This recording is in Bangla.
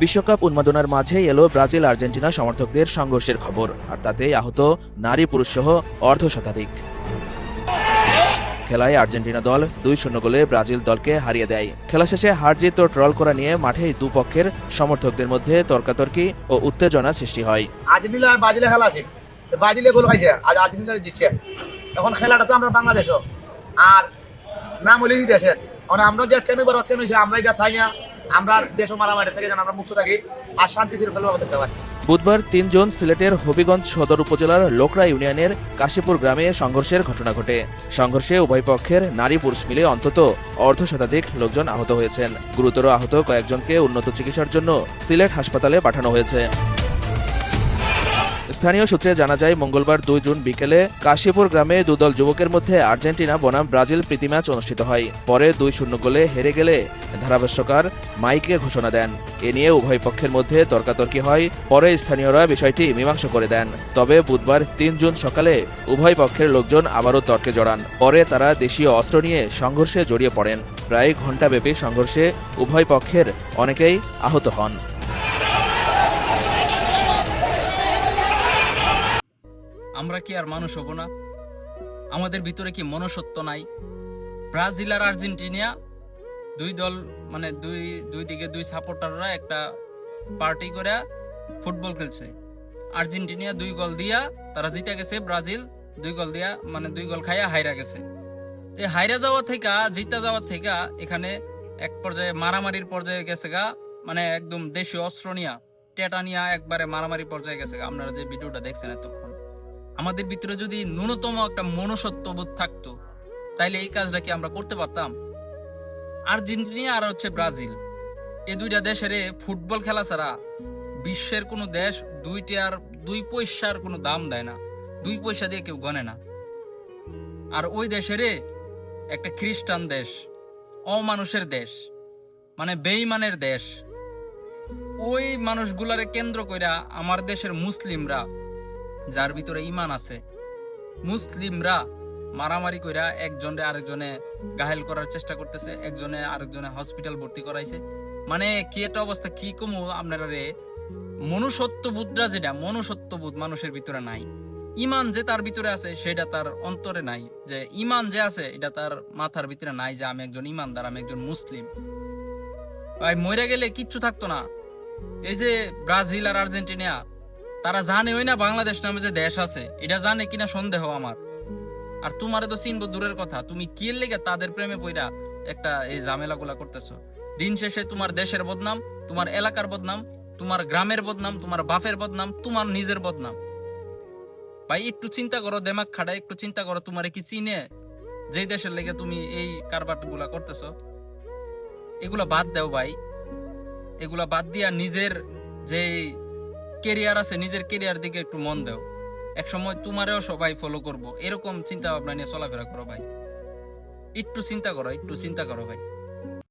বিশ্বকাপ উন্মাদনার মাঝেই এলো ব্রাজিল আর্জেন্টিনা সমর্থকদের সংঘর্ষের খবর, আর তাতেই আহত নারী পুরুষ সহ অর্ধশতাধিক। খেলায় আর্জেন্টিনা দল 2-0 গোলে ব্রাজিল দলকে হারিয়ে দেয়। খেলা শেষে হার জিত ও ট্রল করা নিয়ে মাঠে দুপক্ষের সমর্থকদের মধ্যে তর্কাতর্কি ও উত্তেজনা সৃষ্টি হয়। আর্জেন্টিনা আর ব্রাজিলের খেলা আছে, ব্রাজিলে গোল খাইছে আর আর্জেন্টিনা জিতছে। এখন খেলাটা তো আমরা বাংলাদেশও আর নাম হলে দেশের, মানে আমরা যে কেন হয়েছে আমরা এটা চাই না। আমরা দেশও মারামারি থেকে যেন আমরা মুক্ত থাকি আর শান্তি শৃঙ্খলা করতে পারি। বুধবার 3 জুন সিলেটের হবিগঞ্জ সদর উপজেলার লোকরা ইউনিয়নের কাশীপুর গ্রামে সংঘর্ষের ঘটনা ঘটে। সংঘর্ষে উভয় পক্ষের নারী পুরুষ মিলে অন্তত অর্ধশতাধিক লোকজন আহত হয়েছেন। গুরুতর আহত কয়েকজনকে উন্নত চিকিৎসার জন্য সিলেট হাসপাতালে পাঠানো হয়েছে। স্থানীয় সূত্রে জানা যায়, মঙ্গলবার 2 জুন বিকেলে কাশীপুর গ্রামে দুদল যুবকের মধ্যে আর্জেন্টিনা বনাম ব্রাজিল প্রীতি ম্যাচ অনুষ্ঠিত হয়। পরে 2-0 গোলে হেরে গেলে ধারাভাষ্যকার মাইকে ঘোষণা দেন। এ নিয়ে উভয় পক্ষের মধ্যে তর্কাতর্কি হয়। পরে স্থানীয়রা বিষয়টি মীমাংসা করে দেন। তবে বুধবার 3 জুন সকালে উভয় পক্ষের লোকজন আবারও তর্কে জড়ান। পরে তারা দেশীয় অস্ত্র নিয়ে সংঘর্ষে জড়িয়ে পড়েন। প্রায় ঘণ্টাব্যাপী সংঘর্ষে উভয় পক্ষের অনেকেই আহত হন। আমরা কি আর মানুষ হব না? আমাদের ভিতরে কি মনুষ্যত্ব নাই? ব্রাজিল আর আর্জেন্টিনা দুই দল, মানে দুই দিকে দুই সাপোর্টাররা একটা পার্টি করে ফুটবল খেলছে। আর্জেন্টিনা 2 গোল দিয়া তারা জিতে গেছে, ব্রাজিল 2 গোল দিয়া মানে 2 গোল খাইয়া হাইরা গেছে। এই হাইরা যাওয়া থেকে জিতা যাওয়া থেকে এখানে এক পর্যায়ে মারামারির পর্যায়ে গেছে গা, মানে একদম দেশীয় অস্ত্র নিয়া টেটা নিয়া একবারে মারামারি পর্যায়ে গেছে গা। আপনারা যে ভিডিওটা দেখছেন এতক্ষণ, আমাদের ভিতরে যদি ন্যূনতম একটা মনুষ্যত্ববোধ থাকতো তাইলে এই কাজটা কি আমরা করতে পারতাম? আর্জেন্টিনা আর হচ্ছে ব্রাজিল, এই দুইটা দেশের ফুটবল খেলা ছাড়া বিশ্বের কোনো দেশ 2 পয়সার কোনো দাম দেয় না, 2 পয়সা দিয়ে কেউ গনে না। আর ওই দেশের একটা খ্রিস্টান দেশ, অমানুষের দেশ, মানে বেঈমানের দেশ। ওই মানুষগুলারে কেন্দ্র কইরা আমার দেশের মুসলিমরা, যার ভিতরে ইমান আছে, মুসলিমরা মারামারি কইরা একজনে আরেকজনে ঘায়েল করার চেষ্টা করতেছে, একজনে আরেকজনে হসপিটাল ভর্তি করাইছে। মানে কি একটা অবস্থা, কি কমু আপনারা রে। মনুষ্যত্ববোধটা, যেটা মনুষ্যত্ববোধ মানুষের ভিতরে নাই, ইমান যে তার ভিতরে আছে সেটা তার অন্তরে নাই। যে ইমান যে আছে এটা তার মাথার ভিতরে নাই, যে আমি একজন ইমানদার, আমি একজন মুসলিম। ভাই মরে গেলে কিচ্ছু থাকতো না। এই যে ব্রাজিল আর আর্জেন্টিনা, তারা জানে ওই না বাংলাদেশ নামে যে দেশ আছে, এটা জানে কিনা সন্দেহ আমার। আর তোমারে তো চিনবো দূরের কথা, তুমি কি লেগে তাদের প্রেমে পইরা একটা এই ঝামেলা গুলা করতেছো। দিন শেষে তোমার দেশের বদনাম, তোমার এলাকার বদনাম, তোমার গ্রামের বদনাম, তোমার বাপের বদনাম, তোমার নিজের বদনাম। ভাই একটু চিন্তা করো, দেমাগ খাটায় একটু চিন্তা করো, তোমারে কি চিনে যে দেশের লেগে তুমি এই কারবার গুলা করতেছো? এগুলা বাদ দাও ভাই, এগুলা বাদ দিয়া নিজের যে কেরিয়ার আছে, নিজের কেরিয়ার দিকে একটু মন দাও। এক সময় তোমারেও সবাই ফলো করবো, এরকম চিন্তা ভাবনা নিয়ে চলাফেরা করো ভাই। একটু চিন্তা করো, একটু চিন্তা করো ভাই।